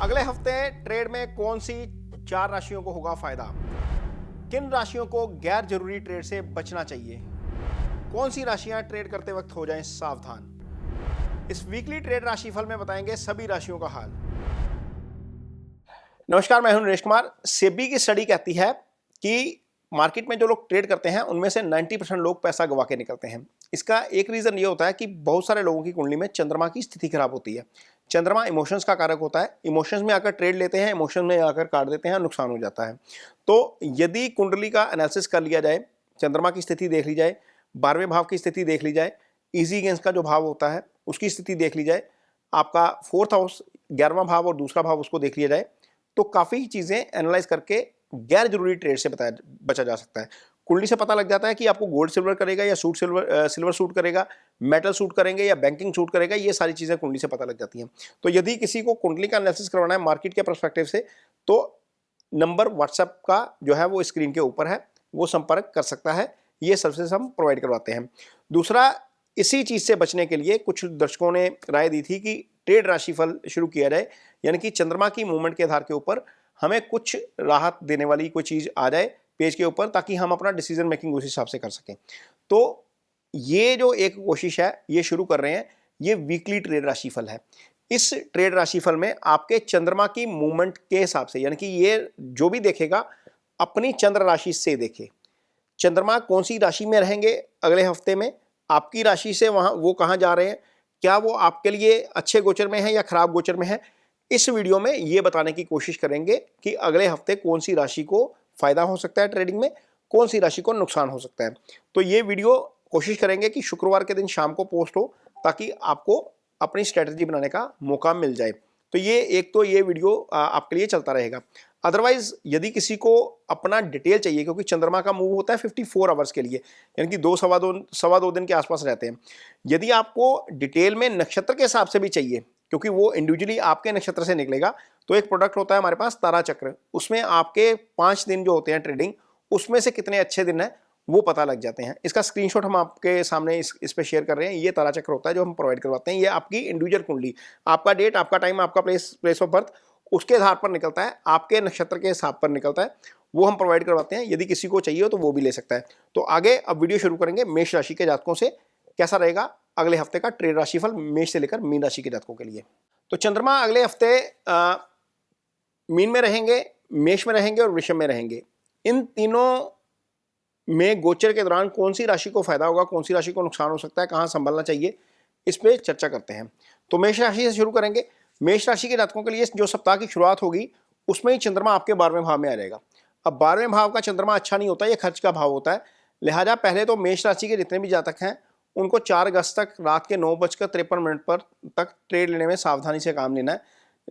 अगले हफ्ते ट्रेड में कौन सी 4 राशियों को होगा फायदा? किन राशियों को गैर जरूरी ट्रेड से बचना चाहिए? कौन सी राशियां ट्रेड करते वक्त हो जाएं सावधान? इस वीकली ट्रेड राशिफल में बताएंगे सभी राशियों का हाल। नमस्कार, मैं हूं नरेश कुमार। सेबी की स्टडी कहती है कि मार्केट में जो लोग ट्रेड करते हैं उनमें से 90% लोग पैसा गवा के निकलते हैं। इसका एक रीजन ये होता है कि बहुत सारे लोगों की कुंडली में चंद्रमा की स्थिति खराब होती है। चंद्रमा इमोशंस का कारक होता है, इमोशंस में आकर ट्रेड लेते हैं, इमोशन में आकर काट देते हैं, नुकसान हो जाता है। तो यदि कुंडली का एनालिसिस कर लिया जाए, चंद्रमा की स्थिति देख ली जाए, 12वें भाव की स्थिति देख ली जाए, इजी गेंस का जो भाव होता है उसकी स्थिति देख ली जाए, आपका 4th हाउस 11वां भाव और दूसरा भाव उसको देख लिया जाए, तो काफ़ी चीज़ें एनालाइज करके गैर जरूरी ट्रेड से बचा जा सकता है। कुंडली से पता लग जाता है कि आपको गोल्ड सिल्वर करेगा या सिल्वर सूट करेगा, मेटल सूट करेंगे या बैंकिंग सूट करेगा, ये सारी चीज़ें कुंडली से पता लग जाती हैं। तो यदि किसी को कुंडली का एनालिसिस करवाना है मार्केट के पर्सपेक्टिव से, तो नंबर व्हाट्सएप का जो है वो स्क्रीन के ऊपर है, वो संपर्क कर सकता है। ये सर्विसेज हम प्रोवाइड करवाते हैं। दूसरा, इसी चीज़ से बचने के लिए कुछ दर्शकों ने राय दी थी कि ट्रेड राशिफल शुरू किया जाए, यानी कि चंद्रमा की मूवमेंट के आधार के ऊपर हमें कुछ राहत देने वाली कोई चीज़ आ जाए पेज के ऊपर, ताकि हम अपना डिसीजन मेकिंग उस हिसाब से कर सकें। तो ये जो एक कोशिश है ये शुरू कर रहे हैं, ये वीकली ट्रेड राशिफल है। इस ट्रेड राशिफल में आपके चंद्रमा की मूवमेंट के हिसाब से, यानी कि ये जो भी देखेगा अपनी चंद्र राशि से देखे, चंद्रमा कौन सी राशि में रहेंगे अगले हफ्ते में, आपकी राशि से वहाँ वो कहाँ जा रहे हैं, क्या वो आपके लिए अच्छे गोचर में है या खराब गोचर में है। इस वीडियो में ये बताने की कोशिश करेंगे कि अगले हफ्ते कौन सी राशि को फायदा हो सकता है ट्रेडिंग में, कौन सी राशि को नुकसान हो सकता है। तो ये वीडियो कोशिश करेंगे कि शुक्रवार के दिन शाम को पोस्ट हो, ताकि आपको अपनी स्ट्रेटजी बनाने का मौका मिल जाए। तो ये वीडियो आपके लिए चलता रहेगा। अदरवाइज यदि किसी को अपना डिटेल चाहिए, क्योंकि चंद्रमा का मूव होता है 54 आवर्स के लिए, यानी कि सवा दो दिन के आसपास रहते हैं। यदि आपको डिटेल में नक्षत्र के हिसाब से भी चाहिए, क्योंकि वो इंडिविजुअली आपके नक्षत्र से निकलेगा, तो एक प्रोडक्ट होता है हमारे पास तारा चक्र। उसमें आपके 5 दिन जो होते हैं ट्रेडिंग, उसमें से कितने अच्छे दिन हैं वो पता लग जाते हैं। इसका स्क्रीनशॉट हम आपके सामने इस पे शेयर कर रहे हैं। ये तारा चक्र होता है जो हम प्रोवाइड करवाते हैं। ये आपकी इंडिविजुअल कुंडली, आपका डेट, आपका टाइम, आपका प्लेस ऑफ बर्थ, उसके आधार पर निकलता है, आपके नक्षत्र के हिसाब पर निकलता है, वो हम प्रोवाइड करवाते हैं। यदि किसी को चाहिए हो तो वो भी ले सकता है। तो आगे अब वीडियो शुरू करेंगे मेष राशि के जातकों से, कैसा रहेगा अगले हफ्ते का ट्रेड राशिफल मेष से लेकर मीन राशि के जातकों के लिए। तो चंद्रमा अगले हफ्ते मीन में रहेंगे, मेष में रहेंगे और वृषभ में रहेंगे। इन तीनों में गोचर के दौरान कौन सी राशि को फायदा होगा, कौन सी राशि को नुकसान हो सकता है, कहाँ संभलना चाहिए, इस पे चर्चा करते हैं। तो मेष राशि से शुरू करेंगे। मेष राशि के जातकों के लिए जो सप्ताह की शुरुआत होगी उसमें ही चंद्रमा आपके 12वें भाव में आ जाएगा। अब 12वें भाव का चंद्रमा अच्छा नहीं होता, ये खर्च का भाव होता है। लिहाजा पहले तो मेष राशि के जितने भी जातक हैं उनको 4 अगस्त तक रात के 9:53 पर तक ट्रेड लेने में सावधानी से काम लेना है,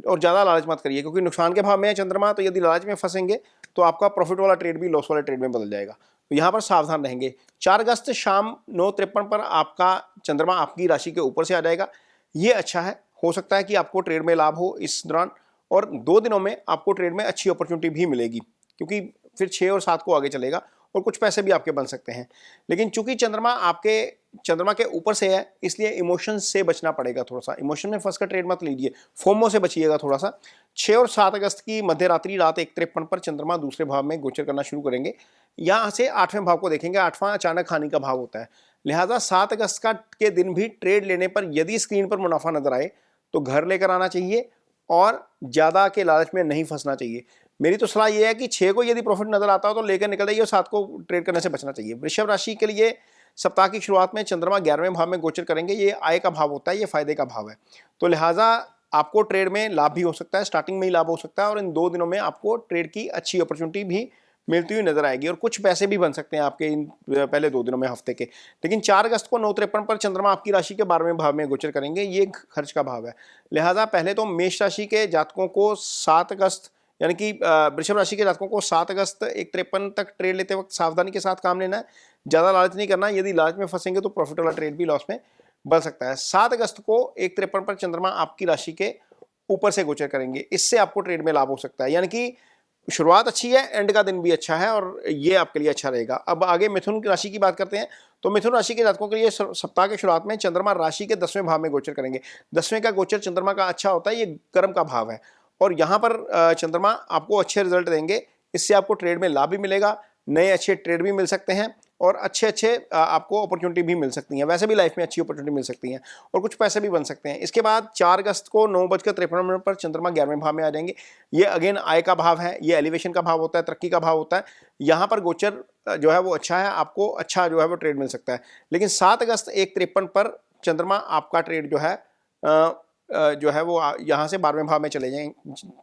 और ज़्यादा लालच मत करिए, क्योंकि नुकसान के भाव में है चंद्रमा। तो यदि लालच में फंसेंगे तो आपका प्रॉफिट वाला ट्रेड भी लॉस वाले ट्रेड में बदल जाएगा। तो यहाँ पर सावधान रहेंगे। 4 अगस्त शाम 9:53 पर आपका चंद्रमा आपकी राशि के ऊपर से आ जाएगा। ये अच्छा है, हो सकता है कि आपको ट्रेड में लाभ हो इस दौरान, और 2 दिनों में आपको ट्रेड में अच्छी अपॉर्चुनिटी भी मिलेगी, क्योंकि फिर 6 और 7 को आगे चलेगा और कुछ पैसे भी आपके बन सकते हैं। लेकिन चूंकि चंद्रमा के ऊपर से है, इसलिए इमोशन से बचना पड़ेगा। थोड़ा सा इमोशन में फंस कर ट्रेड मत लीजिए, फोमो से बचिएगा थोड़ा सा। 6 और 7 अगस्त की मध्य रात्रि रात 1:53 पर चंद्रमा दूसरे भाव में गोचर करना शुरू करेंगे। यहाँ से 8वें भाव को देखेंगे। 8वां अचानक हानि का भाव होता है। लिहाजा 7 अगस्त के दिन भी ट्रेड लेने पर यदि स्क्रीन पर मुनाफा नजर आए तो घर लेकर आना चाहिए, और ज़्यादा के लालच में नहीं फंसना चाहिए। मेरी तो सलाह यह है कि 6 को यदि प्रॉफिट नजर आता हो तो लेकर निकल जाइए, और 7 को ट्रेड करने से बचना चाहिए। वृषभ राशि के लिए सप्ताह की शुरुआत में चंद्रमा 11वें भाव में गोचर करेंगे। ये आय का भाव होता है, ये फायदे का भाव है। तो लिहाजा आपको ट्रेड में लाभ भी हो सकता है, स्टार्टिंग में ही लाभ हो सकता है, और इन 2 दिनों में आपको ट्रेड की अच्छी अपॉर्चुनिटी भी मिलती हुई नजर आएगी, और कुछ पैसे भी बन सकते हैं आपके इन पहले 2 दिनों में हफ्ते के। लेकिन 4 अगस्त को 9:53 पर चंद्रमा आपकी राशि के 12वें भाव में गोचर करेंगे। ये खर्च का भाव है। लिहाजा पहले तो मेष राशि के जातकों को 7 अगस्त, यानी कि वृषभ राशि के जातकों को 7 अगस्त 1:53 तक ट्रेड लेते वक्त सावधानी के साथ काम लेना है, ज़्यादा लालच नहीं करना। यदि लालच में फंसेंगे तो प्रॉफिट वाला ट्रेड भी लॉस में बन सकता है। 7 अगस्त को 1:53 पर चंद्रमा आपकी राशि के ऊपर से गोचर करेंगे। इससे आपको ट्रेड में लाभ हो सकता है, यानी कि शुरुआत अच्छी है, एंड का दिन भी अच्छा है, और ये आपके लिए अच्छा रहेगा। अब आगे मिथुन राशि की बात करते हैं। तो मिथुन राशि के जातकों के लिए सप्ताह के शुरुआत में चंद्रमा राशि के 10वें भाव में गोचर करेंगे। 10वें का गोचर चंद्रमा का अच्छा होता है, ये कर्म का भाव है, और यहाँ पर चंद्रमा आपको अच्छे रिजल्ट देंगे। इससे आपको ट्रेड में लाभ भी मिलेगा, नए अच्छे ट्रेड भी मिल सकते हैं और अच्छे अच्छे आपको अपॉर्चुनिटी भी मिल सकती हैं। वैसे भी लाइफ में अच्छी अपॉर्चुनिटी मिल सकती हैं और कुछ पैसे भी बन सकते हैं। इसके बाद 4 अगस्त को 9:53 पर चंद्रमा 11वें भाव में आ जाएंगे। ये अगेन आय का भाव है, ये एलिवेशन का भाव होता है, तरक्की का भाव होता है। यहाँ पर गोचर जो है वो अच्छा है, आपको अच्छा जो है वो ट्रेड मिल सकता है। लेकिन 7 अगस्त 1:53 पर चंद्रमा आपका ट्रेड जो है वो यहाँ से 12वें भाव में चले जाएंगे,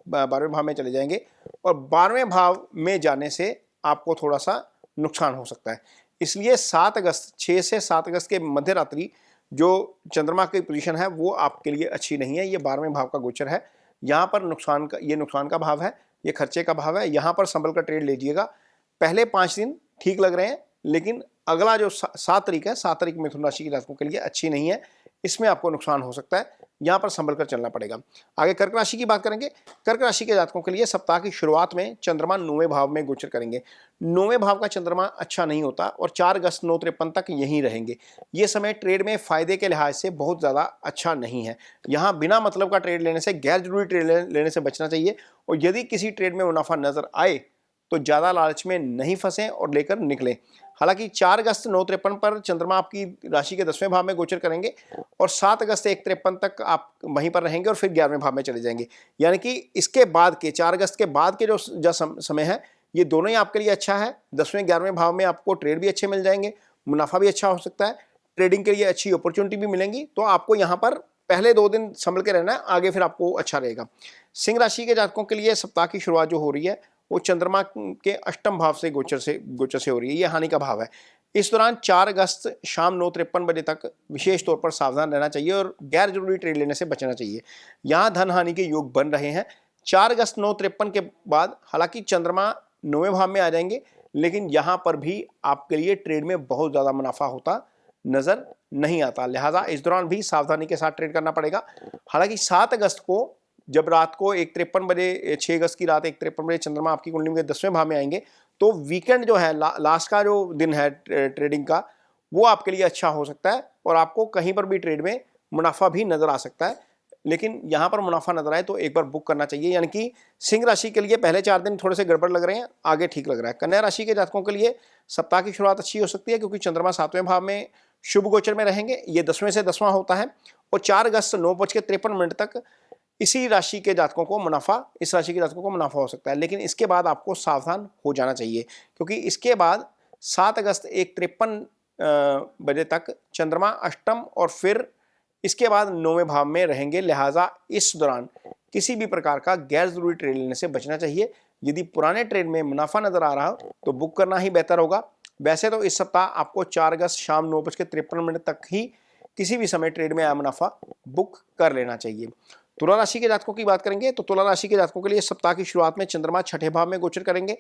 12वें भाव में चले जाएंगे और 12वें भाव में जाने से आपको थोड़ा सा नुकसान हो सकता है। इसलिए 7 अगस्त 6 से 7 अगस्त के मध्य रात्रि जो चंद्रमा की पोजीशन है वो आपके लिए अच्छी नहीं है। ये 12वें भाव का गोचर है, यहाँ पर नुकसान का भाव है, ये खर्चे का भाव है। यहाँ पर संभल कर ट्रेड लीजिएगा। पहले 5 दिन ठीक लग रहे हैं, लेकिन अगला जो 7 तारीख है, 7 तारीख मिथुन राशि के जातकों के लिए अच्छी नहीं है। इसमें आपको नुकसान हो सकता है, यहाँ पर संभल कर चलना पड़ेगा। आगे कर्क राशि की बात करेंगे। कर्क राशि के जातकों के लिए सप्ताह की शुरुआत में चंद्रमा 9वें भाव में गोचर करेंगे। 9वें भाव का चंद्रमा अच्छा नहीं होता और 4 अगस्त 9:53 तक यहीं रहेंगे। ये समय ट्रेड में फायदे के लिहाज से बहुत ज़्यादा अच्छा नहीं है। यहाँ बिना मतलब का ट्रेड लेने से, गैर जरूरी ट्रेड लेने से बचना चाहिए और यदि किसी ट्रेड में मुनाफा नजर आए तो ज़्यादा लालच में नहीं फंसें और लेकर निकलें। हालांकि 4 अगस्त 9:53 पर चंद्रमा आपकी राशि के 10वें भाव में गोचर करेंगे और 7 अगस्त 1:53 तक आप वहीं पर रहेंगे और फिर 11वें भाव में चले जाएंगे। यानी कि इसके बाद के 4 अगस्त के बाद के जो समय है, ये दोनों ही आपके लिए अच्छा है। 10वें 11वें भाव में आपको ट्रेड भी अच्छे मिल जाएंगे, मुनाफा भी अच्छा हो सकता है, ट्रेडिंग के लिए अच्छी अपॉर्चुनिटी भी मिलेंगी। तो आपको यहाँ पर पहले 2 दिन संभल के रहना है, आगे फिर आपको अच्छा रहेगा। सिंह राशि के जातकों के लिए सप्ताह की शुरुआत जो हो रही है वो चंद्रमा के 8वें भाव से गोचर से हो रही है। ये हानि का भाव है। इस दौरान 4 अगस्त शाम 9:53 बजे तक विशेष तौर पर सावधान रहना चाहिए और गैर जरूरी ट्रेड लेने से बचना चाहिए। यहाँ धन हानि के योग बन रहे हैं। 4 अगस्त 9:53 के बाद हालांकि चंद्रमा 9वें भाव में आ जाएंगे, लेकिन यहाँ पर भी आपके लिए ट्रेड में बहुत ज़्यादा मुनाफा होता नजर नहीं आता। लिहाजा इस दौरान भी सावधानी के साथ ट्रेड करना पड़ेगा। हालांकि 7 अगस्त को जब रात को 1:53 बजे, 6 अगस्त की रात 1:53 बजे चंद्रमा आपकी कुंडली में 10वें भाव में आएंगे, तो वीकेंड जो है, लास्ट का जो दिन है ट्रेडिंग का, वो आपके लिए अच्छा हो सकता है और आपको कहीं पर भी ट्रेड में मुनाफा भी नजर आ सकता है। लेकिन यहाँ पर मुनाफा नजर आए तो एक बार बुक करना चाहिए। यानी कि सिंह राशि के लिए पहले 4 दिन थोड़े से गड़बड़ लग रहे हैं, आगे ठीक लग रहा है। कन्या राशि के जातकों के लिए सप्ताह की शुरुआत अच्छी हो सकती है क्योंकि चंद्रमा 7वें भाव में शुभ गोचर में रहेंगे। ये 10वें से 10वां होता है और 4 अगस्त 9:53 तक इस राशि के जातकों को मुनाफा हो सकता है। लेकिन इसके बाद आपको सावधान हो जाना चाहिए क्योंकि इसके बाद 7 अगस्त 1:53 बजे तक चंद्रमा अष्टम और फिर इसके बाद 9वें भाव में रहेंगे। लिहाजा इस दौरान किसी भी प्रकार का गैर जरूरी ट्रेड लेने से बचना चाहिए। यदि पुराने ट्रेड में मुनाफा नजर आ रहा हो तो बुक करना ही बेहतर होगा। वैसे तो इस सप्ताह आपको 4 अगस्त शाम 9:53 तक ही किसी भी समय ट्रेड में आया मुनाफा बुक कर लेना चाहिए। तुला राशि के जातकों की बात करेंगे तो तुला राशि के जातकों के लिए सप्ताह की शुरुआत में चंद्रमा 6ठे भाव में गोचर करेंगे।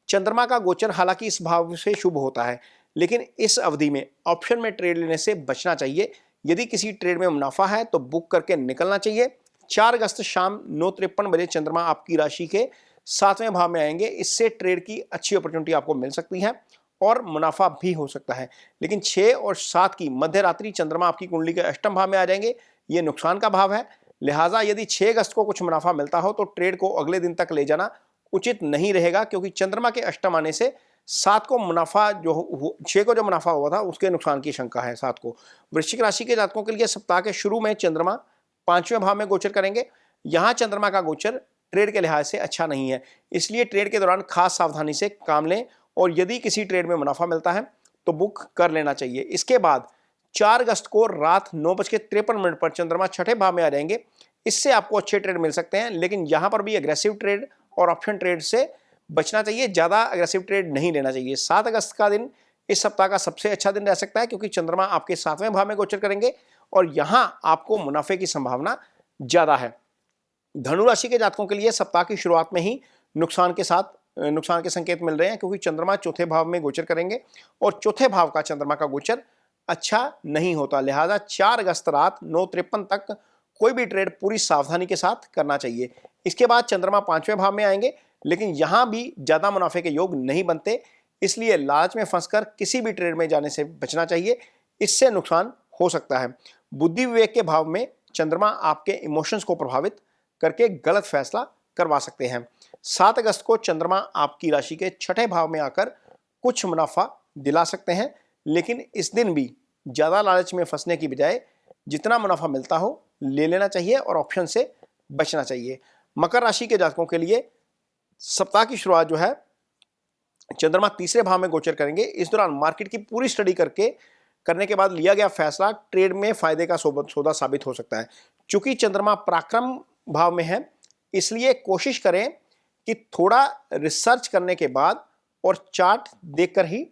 चंद्रमा का गोचर हालांकि इस भाव से शुभ होता है, लेकिन इस अवधि में ऑप्शन में ट्रेड लेने से बचना चाहिए। यदि किसी ट्रेड में मुनाफा है तो बुक करके निकलना चाहिए। 4 अगस्त शाम 9:53 बजे चंद्रमा आपकी राशि के 7वें भाव में आएंगे। इससे ट्रेड की अच्छी अपॉर्चुनिटी आपको मिल सकती है और मुनाफा भी हो सकता है। लेकिन 6 और 7 की मध्य रात्रि चंद्रमा आपकी कुंडली के 8वें भाव में आ जाएंगे। ये नुकसान का भाव है। लिहाजा यदि 6 अगस्त को कुछ मुनाफा मिलता हो तो ट्रेड को अगले दिन तक ले जाना उचित नहीं रहेगा क्योंकि चंद्रमा के अष्टम आने से 7 को मुनाफा 6 को जो मुनाफा हुआ था उसके नुकसान की शंका है 7 को। वृश्चिक राशि के जातकों के लिए सप्ताह के शुरू में चंद्रमा 5वें भाव में गोचर करेंगे। यहाँ चंद्रमा का गोचर ट्रेड के लिहाज से अच्छा नहीं है, इसलिए ट्रेड के दौरान खास सावधानी से काम लें और यदि किसी ट्रेड में मुनाफा मिलता है तो बुक कर लेना चाहिए। इसके बाद 4 अगस्त को रात 9:53 पर चंद्रमा 6ठे भाव में आ जाएंगे। इससे आपको अच्छे ट्रेड मिल सकते हैं, लेकिन यहाँ पर भी एग्रेसिव ट्रेड और ऑप्शन ट्रेड से बचना चाहिए। ज़्यादा एग्रेसिव ट्रेड नहीं लेना चाहिए। 7 अगस्त का दिन इस सप्ताह का सबसे अच्छा दिन रह सकता है क्योंकि चंद्रमा आपके 7वें भाव में गोचर करेंगे और यहाँ आपको मुनाफे की संभावना ज़्यादा है। धनु राशि के जातकों के लिए सप्ताह की शुरुआत में ही नुकसान के संकेत मिल रहे हैं क्योंकि चंद्रमा 4थे भाव में गोचर करेंगे और 4थे भाव का चंद्रमा का गोचर अच्छा नहीं होता। लिहाजा 4 अगस्त रात 9:53 तक कोई भी ट्रेड पूरी सावधानी के साथ करना चाहिए। इसके बाद चंद्रमा 5वें भाव में आएंगे, लेकिन यहां भी ज्यादा मुनाफे के योग नहीं बनते, इसलिए लालच में फंसकर किसी भी ट्रेड में जाने से बचना चाहिए। इससे नुकसान हो सकता है। बुद्धि विवेक के भाव में चंद्रमा आपके इमोशंस को प्रभावित करके गलत फैसला करवा सकते हैं। 7 अगस्त को चंद्रमा आपकी राशि के छठे भाव में आकर कुछ मुनाफा दिला सकते हैं, लेकिन इस दिन भी ज़्यादा लालच में फंसने की बजाय जितना मुनाफा मिलता हो ले लेना चाहिए और ऑप्शन से बचना चाहिए। मकर राशि के जातकों के लिए सप्ताह की शुरुआत जो है चंद्रमा तीसरे भाव में गोचर करेंगे। इस दौरान मार्केट की पूरी स्टडी करने के बाद लिया गया फैसला ट्रेड में फायदे का सौदा साबित हो सकता है। चूंकि चंद्रमा पराक्रम भाव में है, इसलिए कोशिश करें कि थोड़ा रिसर्च करने के बाद और चार्ट देखकर ही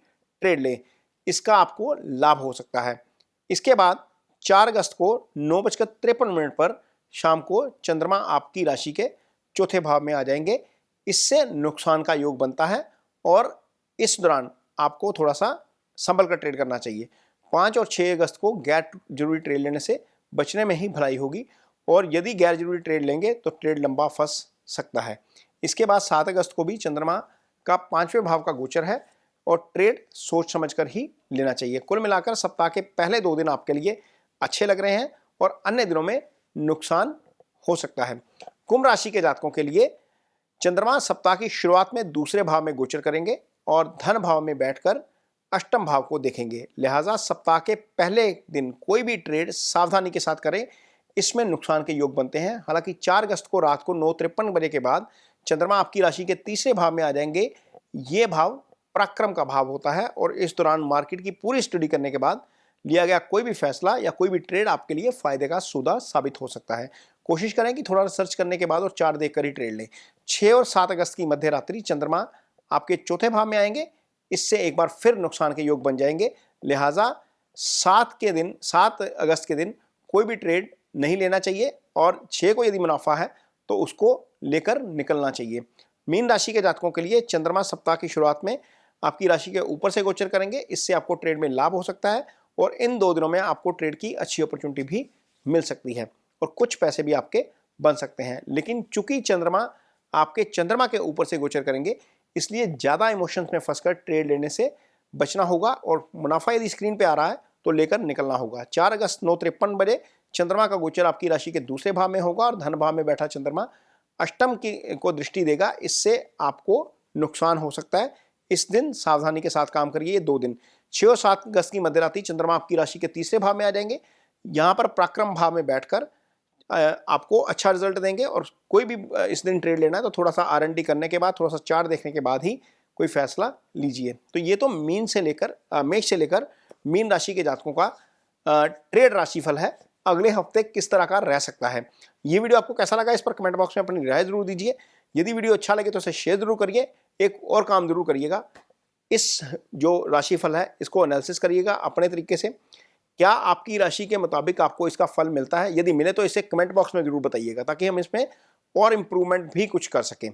ट्रेड लें, इसका आपको लाभ हो सकता है। इसके बाद 4 अगस्त को 9:53 पर शाम को चंद्रमा आपकी राशि के चौथे भाव में आ जाएंगे। इससे नुकसान का योग बनता है और इस दौरान आपको थोड़ा सा संभल कर ट्रेड करना चाहिए। 5 और 6 अगस्त को गैर जरूरी ट्रेड लेने से बचने में ही भलाई होगी, और यदि गैर जरूरी ट्रेड लेंगे तो ट्रेड लंबा फंस सकता है। इसके बाद 7 अगस्त को भी चंद्रमा का 5वें भाव का गोचर है और ट्रेड सोच समझकर ही लेना चाहिए। कुल मिलाकर सप्ताह के पहले 2 दिन आपके लिए अच्छे लग रहे हैं और अन्य दिनों में नुकसान हो सकता है। कुंभ राशि के जातकों के लिए चंद्रमा सप्ताह की शुरुआत में दूसरे भाव में गोचर करेंगे और धन भाव में बैठकर अष्टम भाव को देखेंगे। लिहाजा सप्ताह के पहले दिन कोई भी ट्रेड सावधानी के साथ करें, इसमें नुकसान के योग बनते हैं। हालांकि 4 अगस्त को रात को 9:53 बजे के बाद चंद्रमा आपकी राशि के तीसरे भाव में आ जाएंगे। ये भाव पराक्रम का भाव होता है और इस दौरान मार्केट की पूरी स्टडी करने के बाद लिया गया कोई भी फैसला या कोई भी ट्रेड आपके लिए फायदे का सौदा साबित हो सकता है। कोशिश करें कि थोड़ा रिसर्च करने के बाद और चार्ट देखकर ही ट्रेड लें। 6 और 7 अगस्त की मध्य रात्रि चंद्रमा आपके चौथे भाव में आएंगे, इससे एक बार फिर नुकसान के योग बन जाएंगे। लिहाजा 7 अगस्त के दिन कोई भी ट्रेड नहीं लेना चाहिए और 6 को यदि मुनाफा है तो उसको लेकर निकलना चाहिए। मीन राशि के जातकों के लिए चंद्रमा सप्ताह की शुरुआत में आपकी राशि के ऊपर से गोचर करेंगे, इससे आपको ट्रेड में लाभ हो सकता है और इन 2 दिनों में आपको ट्रेड की अच्छी अपॉर्चुनिटी भी मिल सकती है और कुछ पैसे भी आपके बन सकते हैं। लेकिन चूंकि चंद्रमा आपके चंद्रमा के ऊपर से गोचर करेंगे, इसलिए ज़्यादा इमोशंस में फंसकर ट्रेड लेने से बचना होगा और मुनाफा यदि स्क्रीन पे आ रहा है तो लेकर निकलना होगा। 4 अगस्त 9:53 बजे चंद्रमा का गोचर आपकी राशि के दूसरे भाव में होगा और धन भाव में बैठा चंद्रमा अष्टम को दृष्टि देगा, इससे आपको नुकसान हो सकता है। इस दिन सावधानी के साथ काम करिए। ये 2 दिन 6 और 7 अगस्त की मध्यरात्रि चंद्रमा आपकी राशि के तीसरे भाव में आ जाएंगे। यहाँ पर पराक्रम भाव में बैठकर आपको अच्छा रिजल्ट देंगे और कोई भी इस दिन ट्रेड लेना है तो थोड़ा सा R&D करने के बाद, थोड़ा सा चार्ट देखने के बाद ही कोई फैसला लीजिए। तो ये तो मेष से लेकर मीन राशि के जातकों का ट्रेड राशिफल है। अगले हफ्ते किस तरह का रह सकता है, ये वीडियो आपको कैसा लगा इस पर कमेंट बॉक्स में अपनी राय जरूर दीजिए। यदि वीडियो अच्छा लगे तो इसे शेयर जरूर करिए। एक और काम जरूर करिएगा, इस जो राशिफल है इसको एनालिसिस करिएगा अपने तरीके से। क्या आपकी राशि के मुताबिक आपको इसका फल मिलता है? यदि मिले तो इसे कमेंट बॉक्स में जरूर बताइएगा ताकि हम इसमें और इम्प्रूवमेंट भी कुछ कर सकें।